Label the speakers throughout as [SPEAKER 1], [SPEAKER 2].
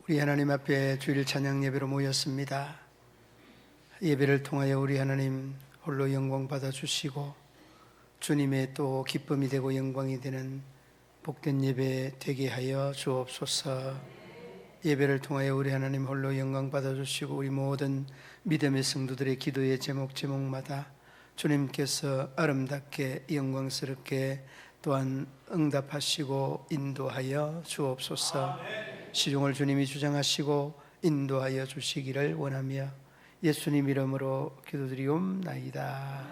[SPEAKER 1] 우리 하나님 앞에 주일 찬양 예배로 모였습니다. 예배를 통하여 우리 하나님 홀로 영광 받아주시고 주님의 또 기쁨이 되고 영광이 되는 복된 예배 되게 하여 주옵소서. 예배를 통하여 우리 하나님 홀로 영광 받아주시고 우리 모든 믿음의 성도들의 기도의 제목마다 주님께서 아름답게 영광스럽게 또한 응답하시고 인도하여 주옵소서. 시종을 주님이 주장하시고 인도하여 주시기를 원하며 예수님 이름으로 기도드리옵나이다.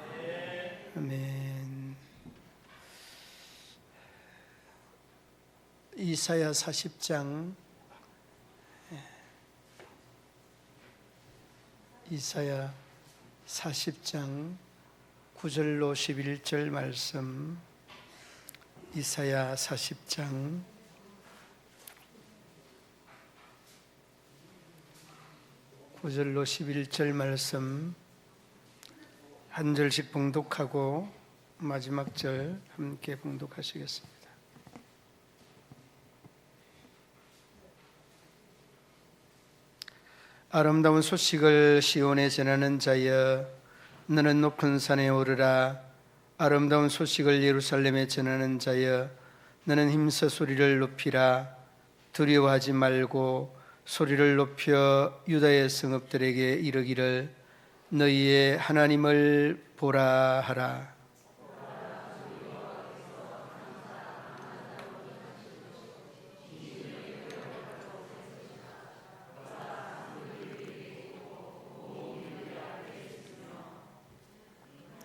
[SPEAKER 1] 아멘. 이사야 40장 이사야 40장 9절로 11절 말씀. 이사야 40장 9절로 11절 말씀 한 절씩 봉독하고 마지막 절 함께 봉독하시겠습니다. 아름다운 소식을 시온에 전하는 자여, 너는 높은 산에 오르라. 아름다운 소식을 예루살렘에 전하는 자여, 너는 힘써 소리를 높이라. 두려워하지 말고 소리를 높여 유다의 성읍들에게 이르기를 너희의 하나님을 보라 하라.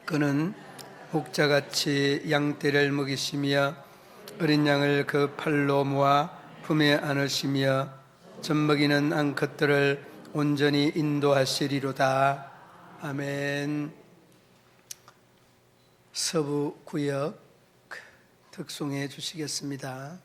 [SPEAKER 1] 그는 목자같이 양떼를 먹이시며 어린 양을 그 팔로 모아 품에 안으시며 젖먹이는 암컷들을 온전히 인도하시리로다. 아멘. 서부구역 특송해 주시겠습니다.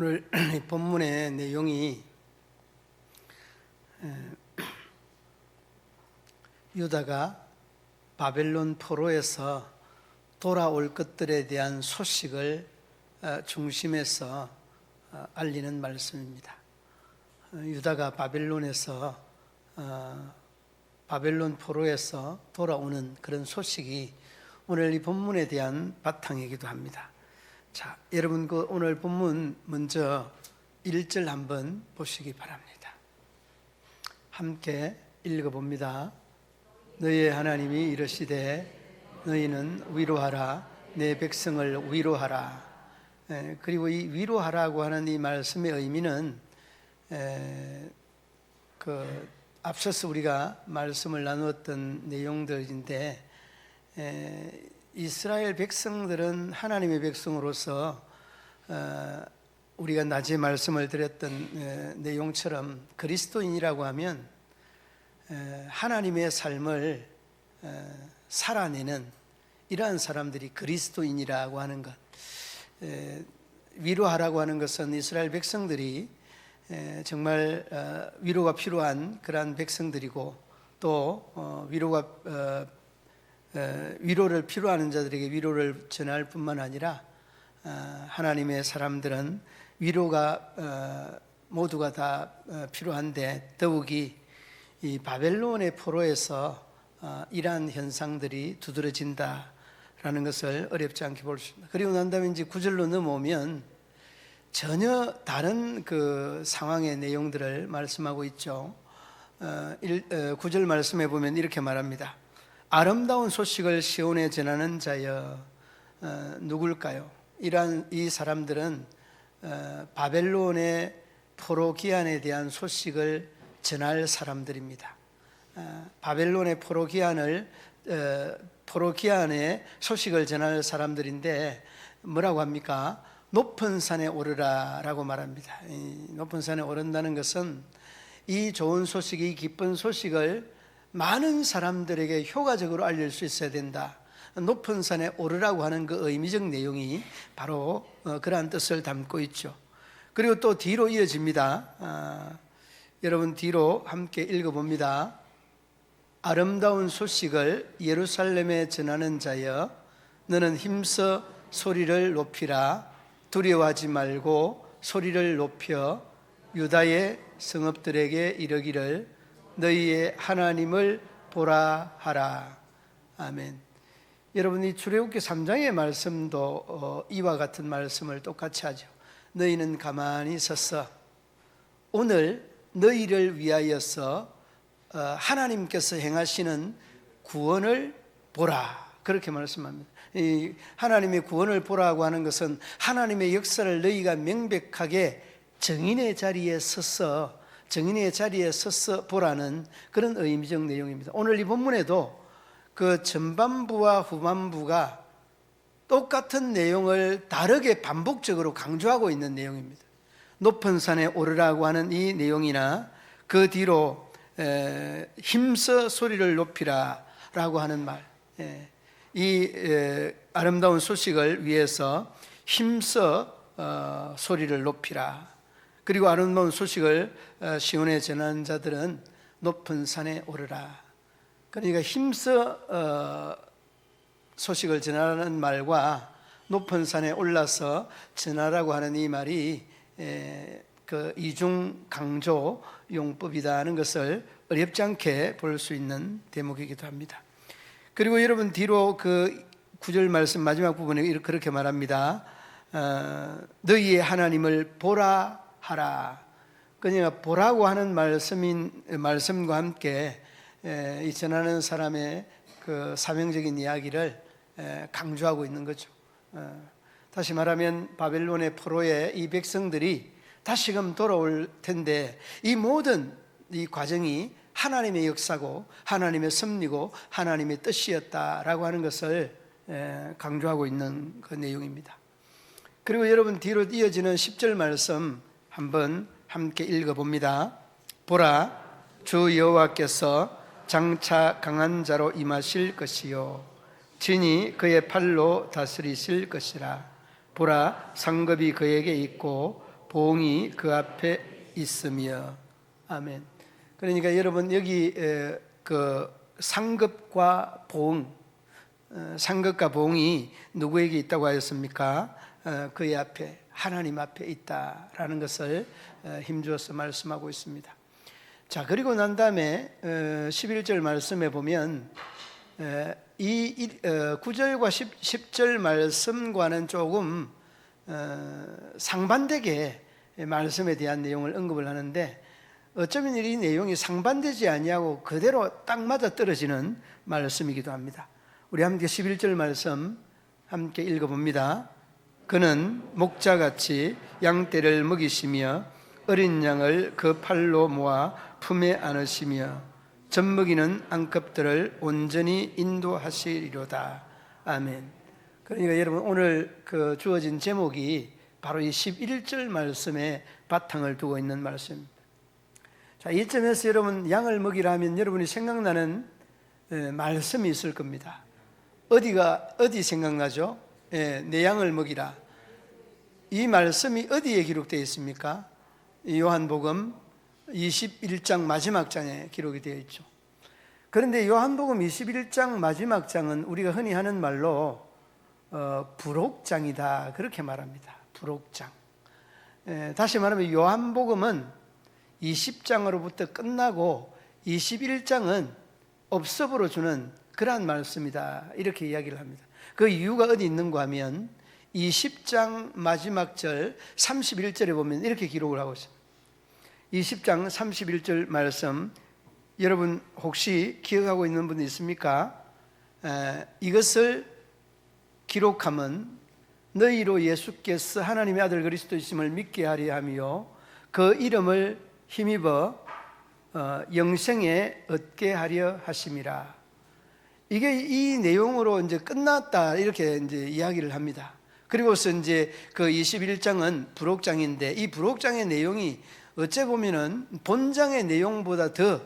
[SPEAKER 1] 오늘 본문의 내용이 유다가 바벨론 포로에서 돌아올 것들에 대한 소식을 중심에서 알리는 말씀입니다. 유다가 바벨론 포로에서 돌아오는 그런 소식이 오늘 이 본문에 대한 바탕이기도 합니다. 자, 여러분 오늘 본문 먼저 1절 한번 보시기 바랍니다. 함께 읽어봅니다. 너희의 하나님이 이르시되 너희는 위로하라, 내 백성을 위로하라. 그리고 이 위로하라고 하는 이 말씀의 의미는 앞서서 우리가 말씀을 나누었던 내용들인데, 이스라엘 백성들은 하나님의 백성으로서 우리가 낮에 말씀을 드렸던 내용처럼 그리스도인이라고 하면 하나님의 삶을 살아내는 이러한 사람들이 그리스도인이라고 하는 것. 위로하라고 하는 것은 이스라엘 백성들이 정말 위로가 필요한 그러한 백성들이고, 또 위로를 필요하는 자들에게 위로를 전할 뿐만 아니라 하나님의 사람들은 위로가 모두가 다 필요한데, 더욱이 이 바벨론의 포로에서 이러한 현상들이 두드러진다라는 것을 어렵지 않게 볼 수 있습니다. 그리고 난 다음에 이제 9절로 넘어오면 전혀 다른 그 상황의 내용들을 말씀하고 있죠. 9절 말씀해 보면 이렇게 말합니다. 아름다운 소식을 시온에 전하는 자여, 누굴까요? 이 사람들은 바벨론의 포로 기한에 대한 소식을 전할 사람들입니다. 바벨론의 포로 기한의 소식을 전할 사람들인데 뭐라고 합니까? 높은 산에 오르라 라고 말합니다. 이 높은 산에 오른다는 것은 이 좋은 소식, 이 기쁜 소식을 많은 사람들에게 효과적으로 알릴 수 있어야 된다. 높은 산에 오르라고 하는 그 의미적 내용이 바로 그러한 뜻을 담고 있죠. 그리고 또 뒤로 이어집니다. 여러분 뒤로 함께 읽어봅니다. 아름다운 소식을 예루살렘에 전하는 자여, 너는 힘써 소리를 높이라. 두려워하지 말고 소리를 높여 유다의 성읍들에게 이르기를 너희의 하나님을 보라 하라. 아멘. 여러분, 이 출애굽기 3장의 말씀도 이와 같은 말씀을 똑같이 하죠. 너희는 가만히 서서 오늘 너희를 위하여서 하나님께서 행하시는 구원을 보라, 그렇게 말씀합니다. 이 하나님의 구원을 보라고 하는 것은 하나님의 역사를 너희가 명백하게 정인의 자리에 서서 보라는 그런 의미적 내용입니다. 오늘 이 본문에도 그 전반부와 후반부가 똑같은 내용을 다르게 반복적으로 강조하고 있는 내용입니다. 높은 산에 오르라고 하는 이 내용이나 그 뒤로 힘써 소리를 높이라 라고 하는 말, 이 아름다운 소식을 위해서 힘써 소리를 높이라. 그리고 아름다운 소식을 시온에 전하는 자들은 높은 산에 오르라. 그러니까 힘써 소식을 전하는 말과 높은 산에 올라서 전하라고 하는 이 말이 그 이중 강조 용법이다는 것을 어렵지 않게 볼 수 있는 대목이기도 합니다. 그리고 여러분 뒤로 그 9절 말씀 마지막 부분에 그렇게 말합니다. 너희의 하나님을 보라 하라. 그러니까 보라고 하는 말씀과 함께 이 전하는 사람의 그 사명적인 이야기를 강조하고 있는 거죠. 다시 말하면 바벨론의 포로의 이 백성들이 다시금 돌아올 텐데, 이 모든 이 과정이 하나님의 역사고 하나님의 섭리고 하나님의 뜻이었다라고 하는 것을 강조하고 있는 그 내용입니다. 그리고 여러분 뒤로 이어지는 10절 말씀 한번 함께 읽어봅니다. 보라, 주 여호와께서 장차 강한 자로 임하실 것이요 진이 그의 팔로 다스리실 것이라. 보라, 상급이 그에게 있고 보응이 그 앞에 있으며. 아멘. 그러니까 여러분 여기 그 상급과 보응, 상급과 보응이 누구에게 있다고 하였습니까? 그의 앞에, 하나님 앞에 있다라는 것을 힘주어서 말씀하고 있습니다. 자, 그리고 난 다음에 11절 말씀에 보면 이 9절과 10절 말씀과는 조금 상반되게 말씀에 대한 내용을 언급을 하는데, 어쩌면 이 내용이 상반되지 아니하고 그대로 딱 맞아 떨어지는 말씀이기도 합니다. 우리 함께 11절 말씀 함께 읽어봅니다. 그는 목자같이 양떼를 먹이시며 어린 양을 그 팔로 모아 품에 안으시며 젖먹이는 암컷들을 온전히 인도하시리로다. 아멘. 그러니까 여러분 오늘 그 주어진 제목이 바로 이 11절 말씀에 바탕을 두고 있는 말씀입니다. 자, 이점에서 여러분 양을 먹이라 하면 여러분이 생각나는 말씀이 있을 겁니다. 어디 생각나죠? 내 양을 먹이라. 이 말씀이 어디에 기록되어 있습니까? 요한복음 21장 마지막 장에 기록이 되어 있죠. 그런데 요한복음 21장 마지막 장은 우리가 흔히 하는 말로 부록장이다 그렇게 말합니다. 부록장. 다시 말하면 요한복음은 20장으로부터 끝나고 21장은 업섭으로 주는 그러한 말씀이다 이렇게 이야기를 합니다. 그 이유가 어디 있는가 하면 20장 마지막 절 31절에 보면 이렇게 기록을 하고 있습니다. 20장 31절 말씀 여러분 혹시 기억하고 있는 분 있습니까? 이것을 기록함은 너희로 예수께서 하나님의 아들 그리스도이심을 믿게 하려 하며 그 이름을 힘입어 영생에 얻게 하려 하심이라. 이게 이 내용으로 이제 끝났다 이렇게 이제 이야기를 합니다. 그리고서 이제 그 21장은 부록장인데 이 부록장의 내용이 어째 보면은 본장의 내용보다 더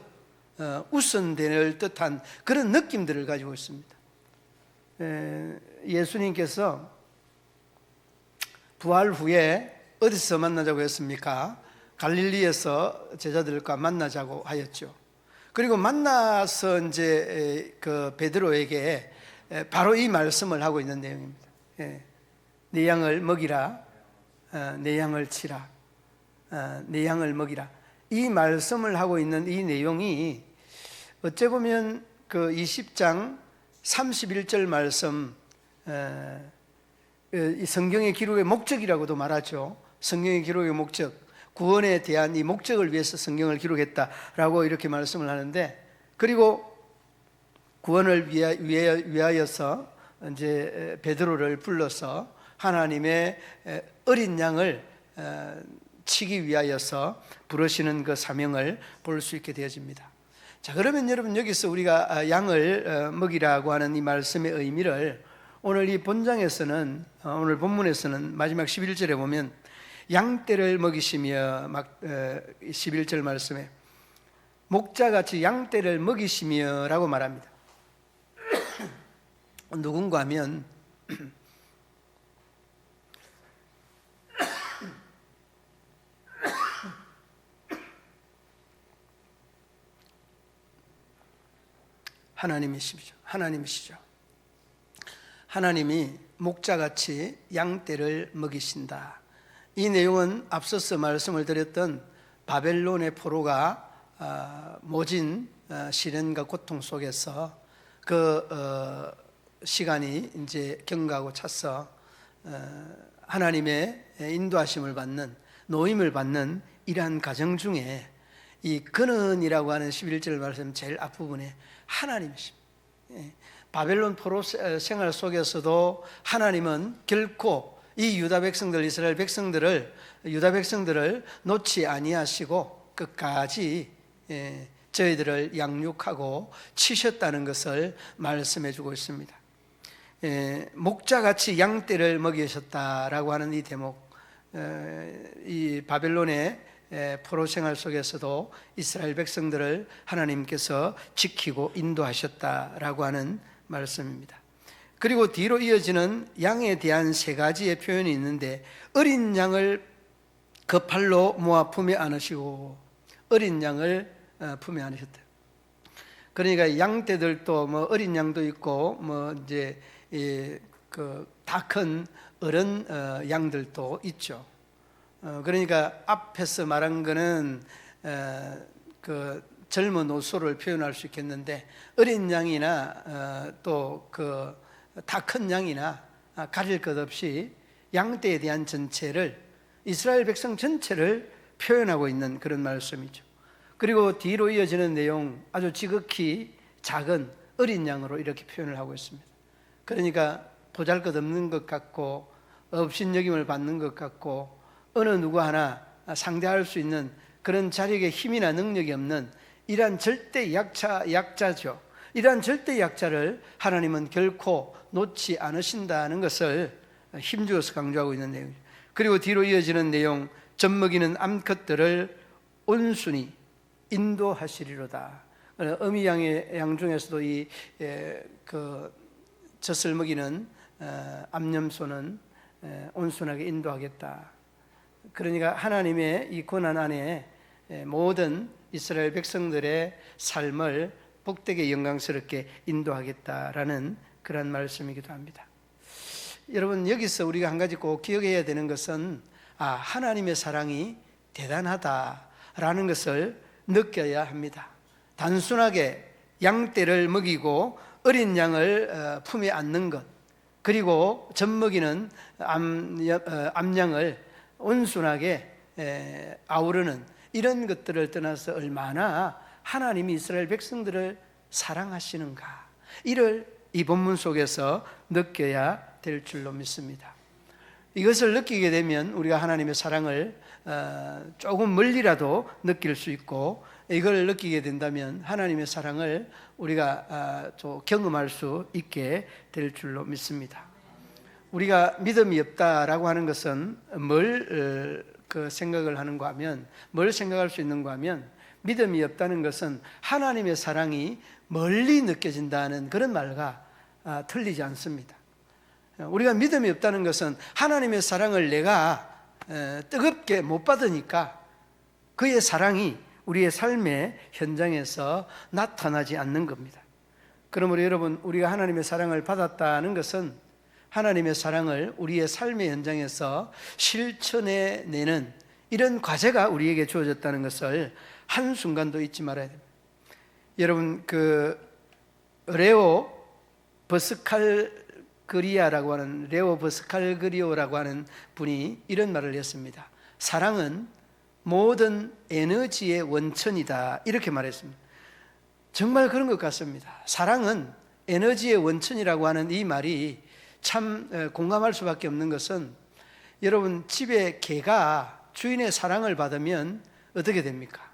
[SPEAKER 1] 우선될 듯한 그런 느낌들을 가지고 있습니다. 예수님께서 부활 후에 어디서 만나자고 했습니까? 갈릴리에서 제자들과 만나자고 하였죠. 그리고 만나서 이제 그 베드로에게 바로 이 말씀을 하고 있는 내용입니다. 내 양을 먹이라, 내 양을 치라, 내 양을 먹이라. 이 말씀을 하고 있는 이 내용이 어째 보면 그 20장 31절 말씀, 이 성경의 기록의 목적이라고도 말하죠. 성경의 기록의 목적, 구원에 대한 이 목적을 위해서 성경을 기록했다라고 이렇게 말씀을 하는데, 그리고 구원을 위하여서 이제 베드로를 불러서 하나님의 어린 양을 치기 위하여서 부르시는 그 사명을 볼 수 있게 되어집니다. 자, 그러면 여러분 여기서 우리가 양을 먹이라고 하는 이 말씀의 의미를 오늘 이 본장에서는, 오늘 본문에서는 마지막 11절에 보면 양떼를 먹이시며, 막 11절 말씀에 목자같이 양떼를 먹이시며 라고 말합니다. 누군가 하면 하나님이시죠. 하나님이 목자같이 양떼를 먹이신다. 이 내용은 앞서서 말씀을 드렸던 바벨론의 포로가 모진 시련과 고통 속에서 그 시간이 이제 경과하고 차서 하나님의 인도하심을 받는, 노임을 받는 이러한 과정 중에 이 근원이라고 하는 11절 말씀 제일 앞부분에 하나님이십니다. 바벨론 포로 생활 속에서도 하나님은 결코 이 유다 백성들, 이스라엘 백성들을, 유다 백성들을 놓지 아니하시고 끝까지 저희들을 양육하고 치셨다는 것을 말씀해 주고 있습니다. 목자같이 양떼를 먹이셨다라고 하는 이 대목, 이 바벨론의 포로 생활 속에서도 이스라엘 백성들을 하나님께서 지키고 인도하셨다라고 하는 말씀입니다. 그리고 뒤로 이어지는 양에 대한 세 가지의 표현이 있는데, 어린 양을 그 팔로 모아 품에 안으시고 어린 양을 품에 안으셨대요. 그러니까 양떼들도 뭐 어린 양도 있고 뭐 이제 그 다 큰 어른 양들도 있죠. 그러니까 앞에서 말한 거는 그 젊은 오소를 표현할 수 있겠는데, 어린 양이나 또 그 다 큰 양이나 가릴 것 없이 양떼에 대한 전체를, 이스라엘 백성 전체를 표현하고 있는 그런 말씀이죠. 그리고 뒤로 이어지는 내용, 아주 지극히 작은 어린 양으로 이렇게 표현을 하고 있습니다. 그러니까 보잘것없는 것 같고 업신여김을 받는 것 같고 어느 누구 하나 상대할 수 있는 그런 자력의 힘이나 능력이 없는 이러한 절대 약자죠. 이러한 절대 약자를 하나님은 결코 놓지 않으신다는 것을 힘주어서 강조하고 있는 내용이죠. 그리고 뒤로 이어지는 내용, 젖먹이는 암컷들을 온순히 인도하시리로다. 어미양의 양 중에서도 그 젖을 먹이는 암염소는 온순하게 인도하겠다. 그러니까 하나님의 이 권한 안에 모든 이스라엘 백성들의 삶을 복되게 영광스럽게 인도하겠다라는 그런 말씀이기도 합니다. 여러분, 여기서 우리가 한 가지 꼭 기억해야 되는 것은 하나님의 사랑이 대단하다라는 것을 느껴야 합니다. 단순하게 양떼를 먹이고 어린 양을 품에 안는 것, 그리고 젖먹이는 암양을 온순하게 아우르는 이런 것들을 떠나서 얼마나 하나님이 이스라엘 백성들을 사랑하시는가, 이를 이 본문 속에서 느껴야 될 줄로 믿습니다. 이것을 느끼게 되면 우리가 하나님의 사랑을 조금 멀리라도 느낄 수 있고, 이걸 느끼게 된다면 하나님의 사랑을 우리가 경험할 수 있게 될 줄로 믿습니다. 우리가 믿음이 없다라고 하는 것은 뭘 생각을 하는가 하면, 뭘 생각할 수 있는가 하면, 믿음이 없다는 것은 하나님의 사랑이 멀리 느껴진다는 그런 말과 틀리지 않습니다. 우리가 믿음이 없다는 것은 하나님의 사랑을 내가 뜨겁게 못 받으니까 그의 사랑이 우리의 삶의 현장에서 나타나지 않는 겁니다. 그러므로 여러분, 우리가 하나님의 사랑을 받았다는 것은 하나님의 사랑을 우리의 삶의 현장에서 실천해내는 이런 과제가 우리에게 주어졌다는 것을 한순간도 잊지 말아야 됩니다. 여러분, 그 레오 버스칼그리오라고 하는 분이 이런 말을 했습니다. 사랑은 모든 에너지의 원천이다, 이렇게 말했습니다. 정말 그런 것 같습니다. 사랑은 에너지의 원천이라고 하는 이 말이 참 공감할 수밖에 없는 것은, 여러분, 집에 개가 주인의 사랑을 받으면 어떻게 됩니까?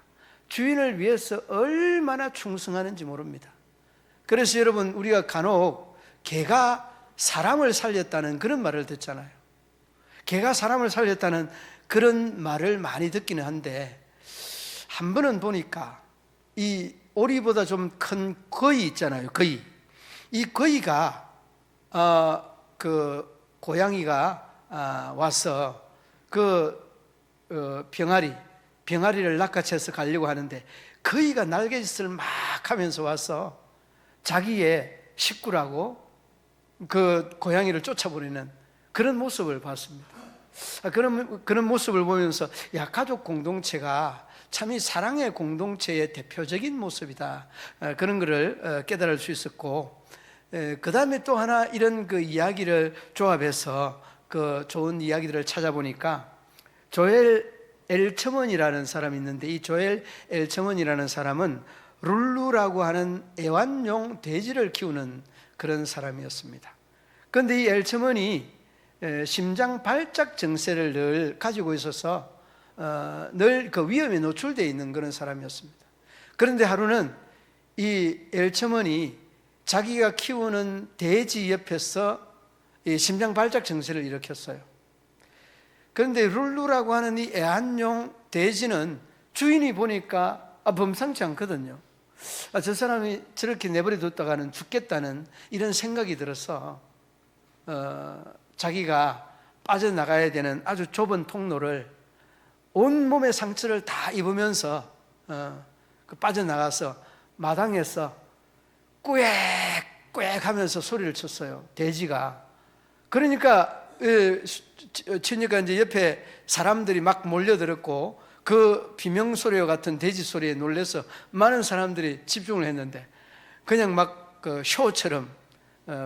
[SPEAKER 1] 주인을 위해서 얼마나 충성하는지 모릅니다. 그래서 여러분, 우리가 간혹 개가 사람을 살렸다는 그런 말을 듣잖아요. 개가 사람을 살렸다는 그런 말을 많이 듣기는 한데, 한 번은 보니까 이 오리보다 좀 큰 거위 있잖아요. 거위. 이 거위가 그 고양이가 와서 그 병아리를 낚아채서 가려고 하는데, 거위가 날개짓을 막 하면서 와서 자기의 식구라고 그 고양이를 쫓아버리는 그런 모습을 봤습니다. 그런 모습을 보면서 가족 공동체가 참 이 사랑의 공동체의 대표적인 모습이다, 그런 것을 깨달을 수 있었고, 그 다음에 또 하나 이런 그 이야기를 조합해서 그 좋은 이야기들을 찾아보니까, 조엘 엘처먼이라는 사람이 있는데, 이 조엘 엘처먼이라는 사람은 룰루라고 하는 애완용 돼지를 키우는 그런 사람이었습니다. 그런데 이 엘처먼이 심장 발작 증세를 늘 가지고 있어서 늘 그 위험에 노출되어 있는 그런 사람이었습니다. 그런데 하루는 이 엘처먼이 자기가 키우는 돼지 옆에서 이 심장 발작 증세를 일으켰어요. 그런데 룰루라고 하는 이 애완용 돼지는 주인이 보니까 범상치 않거든요. 저 사람이 저렇게 내버려 뒀다가는 죽겠다는 이런 생각이 들어서 자기가 빠져나가야 되는 아주 좁은 통로를 온몸의 상처를 다 입으면서 빠져나가서 마당에서 꾸액꾸액 하면서 소리를 쳤어요, 돼지가. 그러니까 치니까 이제 옆에 사람들이 막 몰려들었고, 그 비명소리와 같은 돼지 소리에 놀라서 많은 사람들이 집중을 했는데, 그냥 막 그 쇼처럼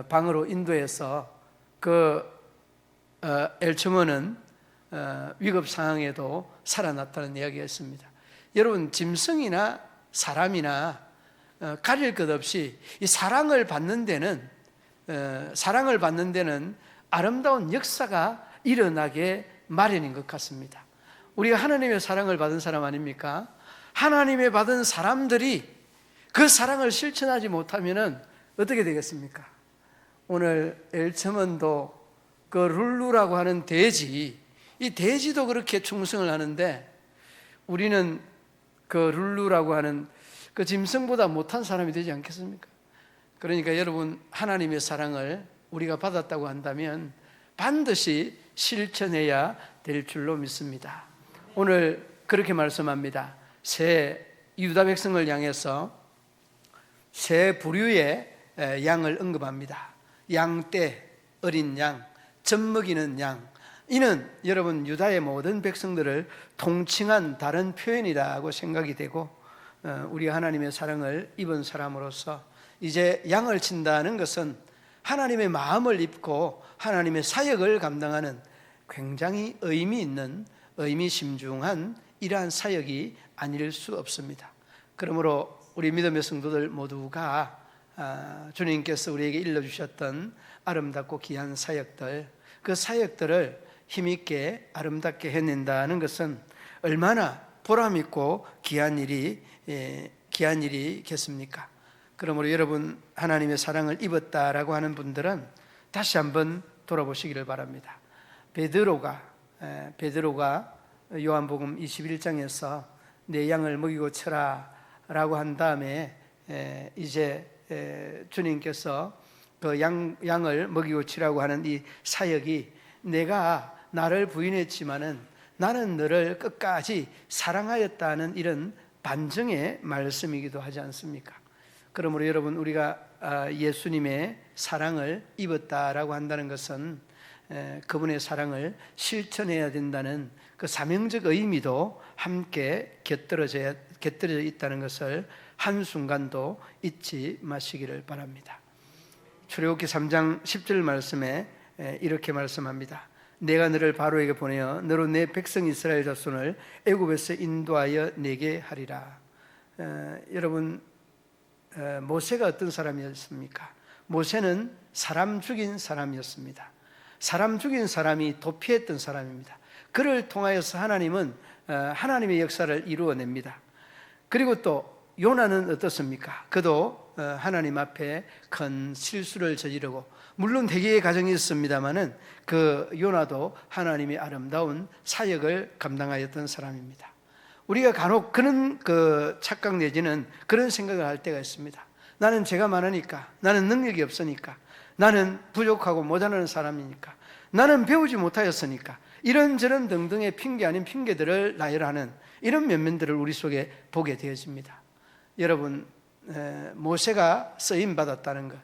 [SPEAKER 1] 방으로 인도해서 엘츠먼은 위급 상황에도 살아났다는 이야기였습니다. 여러분, 짐승이나 사람이나 가릴 것 없이 이 사랑을 받는 데는 아름다운 역사가 일어나게 마련인 것 같습니다. 우리가 하나님의 사랑을 받은 사람 아닙니까? 하나님의 받은 사람들이 그 사랑을 실천하지 못하면 어떻게 되겠습니까? 오늘 엘츠먼도 그 룰루라고 하는 돼지, 이 돼지도 그렇게 충성을 하는데, 우리는 그 룰루라고 하는 그 짐승보다 못한 사람이 되지 않겠습니까? 그러니까 여러분, 하나님의 사랑을 우리가 받았다고 한다면 반드시 실천해야 될 줄로 믿습니다. 오늘 그렇게 말씀합니다. 새 유다 백성을 향해서 세 부류의 양을 언급합니다. 양떼, 어린 양, 젖먹이는 양. 이는 여러분, 유다의 모든 백성들을 통칭한 다른 표현이라고 생각이 되고, 우리가 하나님의 사랑을 입은 사람으로서 이제 양을 친다는 것은 하나님의 마음을 입고 하나님의 사역을 감당하는 굉장히 의미 있는, 의미심중한 이러한 사역이 아닐 수 없습니다. 그러므로 우리 믿음의 성도들 모두가 주님께서 우리에게 일러주셨던 아름답고 귀한 사역들, 그 사역들을 힘있게 아름답게 해낸다는 것은 얼마나 보람있고 귀한 일이겠습니까? 그러므로 여러분, 하나님의 사랑을 입었다라고 하는 분들은 다시 한번 돌아보시기를 바랍니다. 베드로가 요한복음 21장에서 내 양을 먹이고 쳐라 라고 한 다음에 이제 주님께서 그 양을 먹이고 치라고 하는 이 사역이, 내가 나를 부인했지만은 나는 너를 끝까지 사랑하였다는 이런 반증의 말씀이기도 하지 않습니까? 그러므로 여러분, 우리가 예수님의 사랑을 입었다라고 한다는 것은 그분의 사랑을 실천해야 된다는 그 사명적 의미도 함께 곁들여져 있다는 것을 한순간도 잊지 마시기를 바랍니다. 출애굽기 3장 10절 말씀에 이렇게 말씀합니다. 내가 너를 바로에게 보내어 너로 내 백성 이스라엘 자손을 애굽에서 인도하여 내게 하리라. 여러분, 모세가 어떤 사람이었습니까? 모세는 사람 죽인 사람이었습니다. 사람 죽인 사람이 도피했던 사람입니다. 그를 통하여서 하나님은 하나님의 역사를 이루어냅니다. 그리고 또 요나는 어떻습니까? 그도 하나님 앞에 큰 실수를 저지르고, 물론 대개의 가정이 있습니다마는 그 요나도 하나님의 아름다운 사역을 감당하였던 사람입니다. 우리가 간혹 그런 착각 내지는 그런 생각을 할 때가 있습니다. 나는 죄가 많으니까, 나는 능력이 없으니까, 나는 부족하고 모자라는 사람이니까, 나는 배우지 못하였으니까, 이런저런 등등의 핑계 아닌 핑계들을 나열하는 이런 면면들을 우리 속에 보게 되어집니다. 여러분, 모세가 쓰임받았다는 것,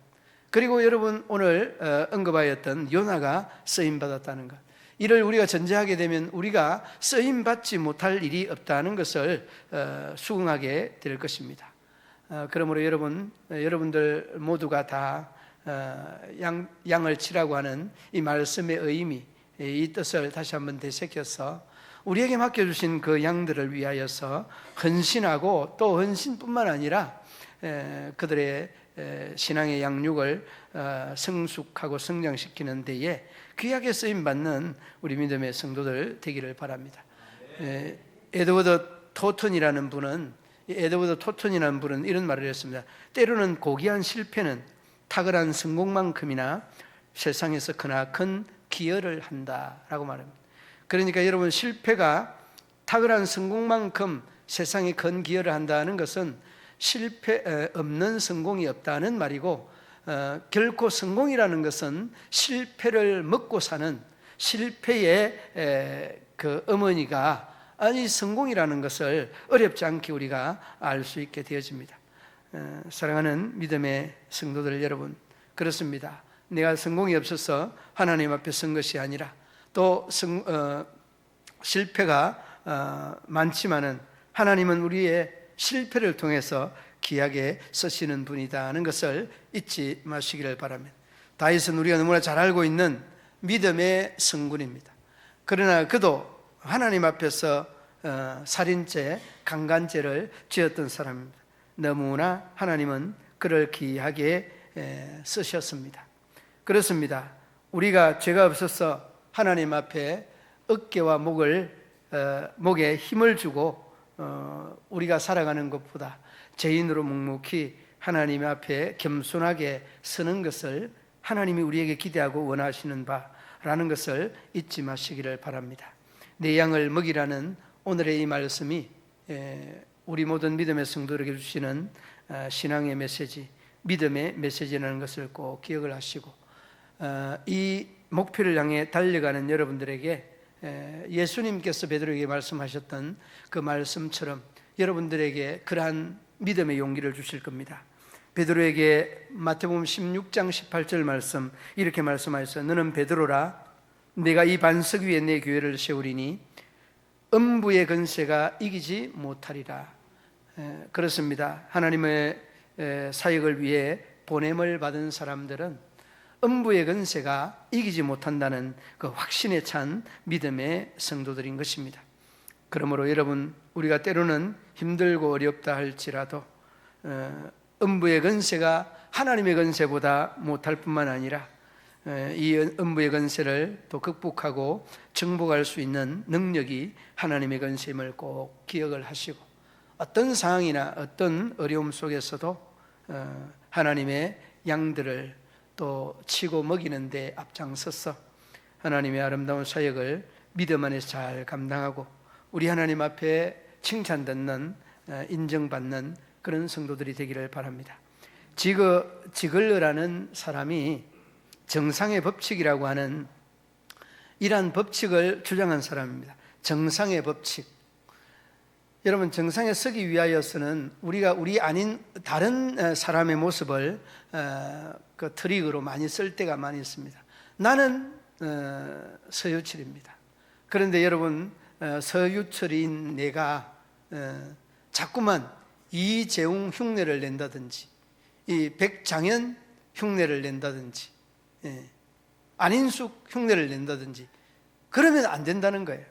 [SPEAKER 1] 그리고 여러분 오늘 언급하였던 요나가 쓰임받았다는 것, 이를 우리가 전제하게 되면 우리가 쓰임받지 못할 일이 없다는 것을 수긍하게 될 것입니다. 그러므로 여러분들 모두가 다 양을 치라고 하는 이 말씀의 의미, 이 뜻을 다시 한번 되새겨서 우리에게 맡겨주신 그 양들을 위하여서 헌신하고, 또 헌신뿐만 아니라 그들의 신앙의 양육을 성숙하고 성장시키는 데에 귀하게 쓰임받는 우리 믿음의 성도들 되기를 바랍니다. 에드워드 토턴이라는 분은 이런 말을 했습니다. 때로는 고귀한 실패는 탁월한 성공만큼이나 세상에서 크나큰 기여를 한다라고 말합니다. 그러니까 여러분, 실패가 탁월한 성공만큼 세상에 큰 기여를 한다는 것은 실패 없는 성공이 없다는 말이고, 결코 성공이라는 것은 실패를 먹고 사는 실패의 그 어머니가 아니 성공이라는 것을 어렵지 않게 우리가 알 수 있게 되어집니다. 사랑하는 믿음의 성도들 여러분, 그렇습니다. 내가 성공이 없어서 하나님 앞에 선 것이 아니라 또 실패가 많지만은 하나님은 우리의 실패를 통해서 귀하게 쓰시는 분이다 하는 것을 잊지 마시기를 바랍니다. 다윗은 우리가 너무나 잘 알고 있는 믿음의 성군입니다. 그러나 그도 하나님 앞에서 살인죄, 강간죄를 지었던 사람입니다. 너무나 하나님은 그를 귀하게 쓰셨습니다. 그렇습니다. 우리가 죄가 없어서 하나님 앞에 어깨와 목에 힘을 주고 우리가 살아가는 것보다 죄인으로 묵묵히 하나님 앞에 겸손하게 서는 것을 하나님이 우리에게 기대하고 원하시는 바라는 것을 잊지 마시기를 바랍니다. 내 양을 먹이라는 오늘의 이 말씀이 우리 모든 믿음의 성도들에게 주시는 신앙의 메시지, 믿음의 메시지라는 것을 꼭 기억을 하시고 이 목표를 향해 달려가는 여러분들에게 예수님께서 베드로에게 말씀하셨던 그 말씀처럼 여러분들에게 그러한 믿음의 용기를 주실 겁니다. 베드로에게 마태복음 16장 18절 말씀 이렇게 말씀하셨어요. 너는 베드로라, 내가 이 반석 위에 내 교회를 세우리니 음부의 권세가 이기지 못하리라. 그렇습니다. 하나님의 사역을 위해 보냄을 받은 사람들은 음부의 권세가 이기지 못한다는 그 확신에 찬 믿음의 성도들인 것입니다. 그러므로 여러분, 우리가 때로는 힘들고 어렵다 할지라도 음부의 권세가 하나님의 권세보다 못할 뿐만 아니라 이 음부의 권세를 또 극복하고 정복할 수 있는 능력이 하나님의 권세임을 꼭 기억을 하시고 어떤 상황이나 어떤 어려움 속에서도 하나님의 양들을 또 치고 먹이는 데 앞장서서 하나님의 아름다운 사역을 믿음 안에서 잘 감당하고 우리 하나님 앞에 칭찬받는, 인정받는 그런 성도들이 되기를 바랍니다. 지글러라는 사람이 정상의 법칙이라고 하는 이러한 법칙을 주장한 사람입니다. 정상의 법칙. 여러분, 정상에 서기 위하여서는 우리가 우리 아닌 다른 사람의 모습을 그 트릭으로 많이 쓸 때가 많이 있습니다. 나는 서유철입니다. 그런데 여러분, 서유철인 내가 자꾸만 이재웅 흉내를 낸다든지 이 백장현 흉내를 낸다든지 안인숙 흉내를 낸다든지 그러면 안 된다는 거예요.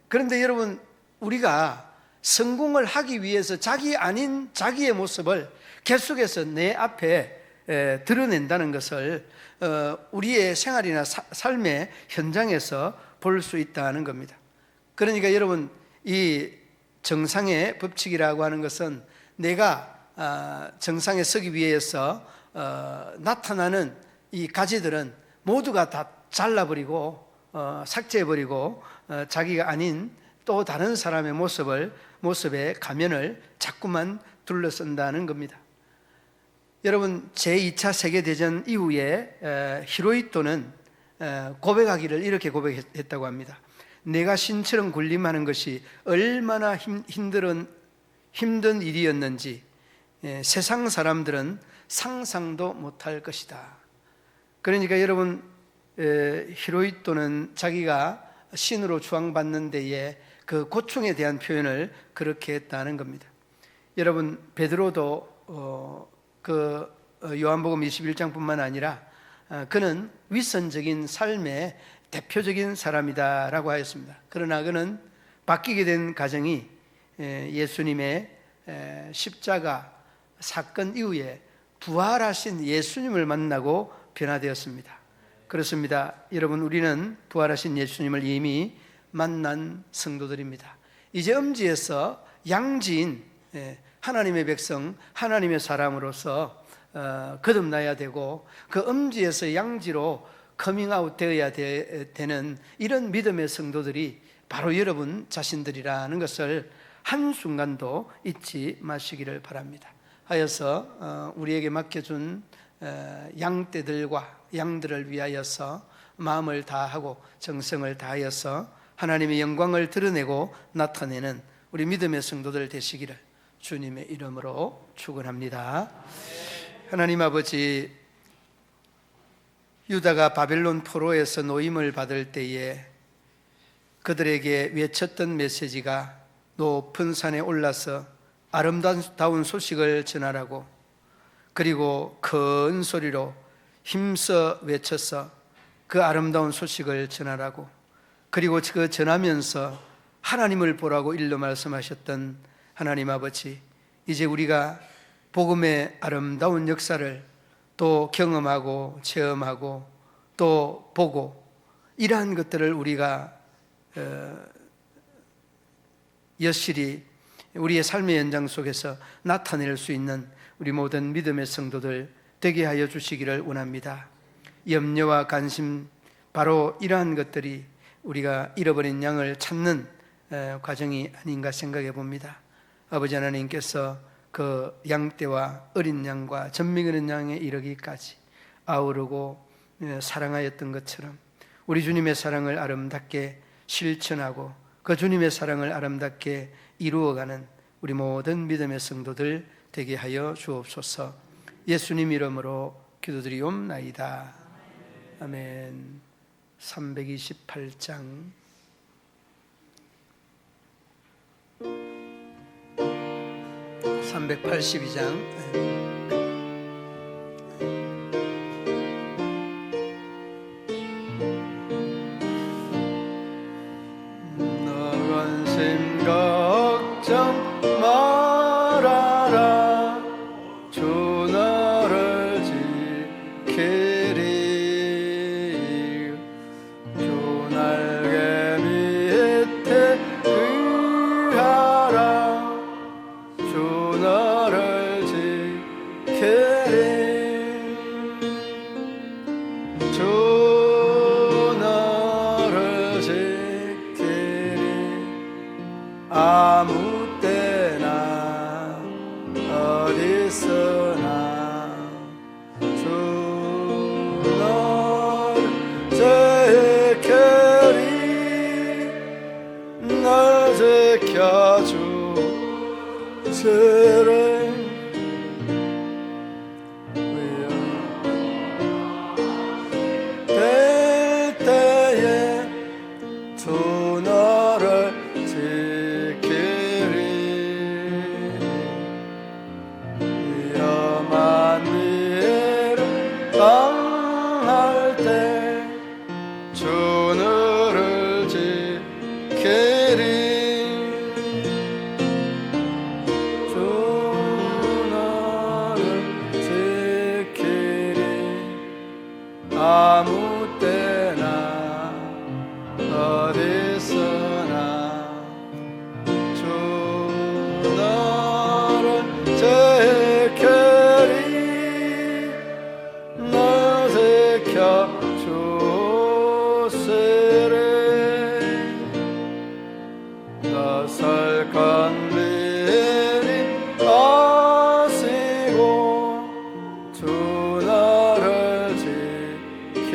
[SPEAKER 1] 그런데 여러분, 우리가 성공을 하기 위해서 자기 아닌 자기의 모습을 계속해서 내 앞에 드러낸다는 것을 우리의 생활이나 삶의 현장에서 볼 수 있다는 겁니다. 그러니까 여러분, 이 정상의 법칙이라고 하는 것은 내가 정상에 서기 위해서 나타나는 이 가지들은 모두가 다 잘라버리고 삭제해버리고 자기가 아닌 또 다른 사람의 모습에 가면을 자꾸만 둘러쓴다는 겁니다. 여러분, 제2차 세계대전 이후에 히로히토는 고백하기를 이렇게 고백했다고 합니다. 내가 신처럼 군림하는 것이 얼마나 힘든 일이었는지 세상 사람들은 상상도 못할 것이다. 그러니까 여러분, 히로히토는 자기가 신으로 추앙받는 데에 그 고충에 대한 표현을 그렇게 했다는 겁니다. 여러분, 베드로도 그 요한복음 21장뿐만 아니라 그는 위선적인 삶의 대표적인 사람이다라고 하였습니다. 그러나 그는 바뀌게 된 과정이 예수님의 십자가 사건 이후에 부활하신 예수님을 만나고 변화되었습니다. 그렇습니다. 여러분, 우리는 부활하신 예수님을 이미 만난 성도들입니다. 이제 음지에서 양지인 하나님의 백성, 하나님의 사람으로서 거듭나야 되고 그 음지에서 양지로 커밍아웃 되어야 되는 이런 믿음의 성도들이 바로 여러분 자신들이라는 것을 한순간도 잊지 마시기를 바랍니다. 하여서 우리에게 맡겨준 양떼들과 양들을 위하여서 마음을 다하고 정성을 다하여서 하나님의 영광을 드러내고 나타내는 우리 믿음의 성도들 되시기를 주님의 이름으로 축원합니다. 하나님 아버지, 유다가 바벨론 포로에서 노임을 받을 때에 그들에게 외쳤던 메시지가 높은 산에 올라서 아름다운 소식을 전하라고, 그리고 큰 소리로 힘써 외쳐서 그 아름다운 소식을 전하라고, 그리고 그 전하면서 하나님을 보라고 일러 말씀하셨던 하나님 아버지, 이제 우리가 복음의 아름다운 역사를 또 경험하고 체험하고 또 보고, 이러한 것들을 우리가 여실히 우리의 삶의 연장 속에서 나타낼 수 있는 우리 모든 믿음의 성도들 되게 하여 주시기를 원합니다. 염려와 관심, 바로 이러한 것들이 우리가 잃어버린 양을 찾는 과정이 아닌가 생각해 봅니다. 아버지 하나님께서 그 양떼와 어린 양과 젖먹이는 양에 이르기까지 아우르고 사랑하였던 것처럼 우리 주님의 사랑을 아름답게 실천하고 그 주님의 사랑을 아름답게 이루어가는 우리 모든 믿음의 성도들 되게 하여 주옵소서. 예수님 이름으로 기도드리옵나이다. 아멘. 328장 382장 걱정 말아라, 주 너를 지키리. 주 날개 밑에 의하라, 주 너를 지키리. 주 너를 지키리. 아무 때나 어디서나 주 너를 지키리. 날 지켜주시리. 될 때에 주 너를 지키리. 위험한 일을 당할 때 주 너를 지키리. 주 너를 지키리. 아무 때나 어디서나 주 너를 지키리. 널 지켜주시리. 낯설건 미리 아시고 주 너를 지키리.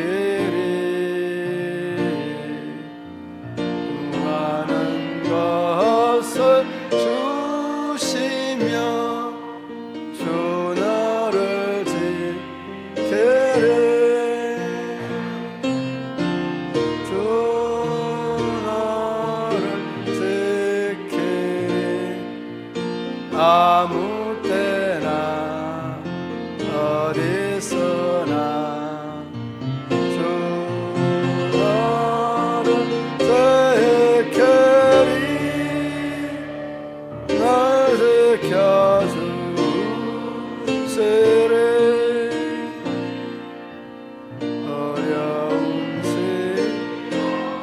[SPEAKER 1] 많은 것을 주시며 주 너를 지키리. 주 너를 지키리. 아무 때나 어디서나 주 너를 지키리. 날 지켜주시리. 어려운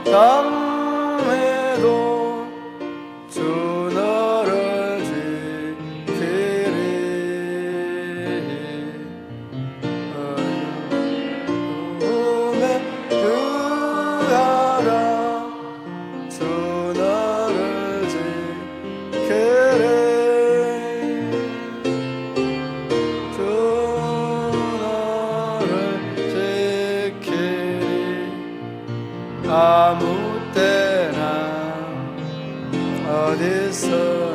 [SPEAKER 1] 시간에도 주 너를 지키리. 어려움에 의하라, 주 너를 지키리. 주 너를 지키리. 아무 때나
[SPEAKER 2] 어디서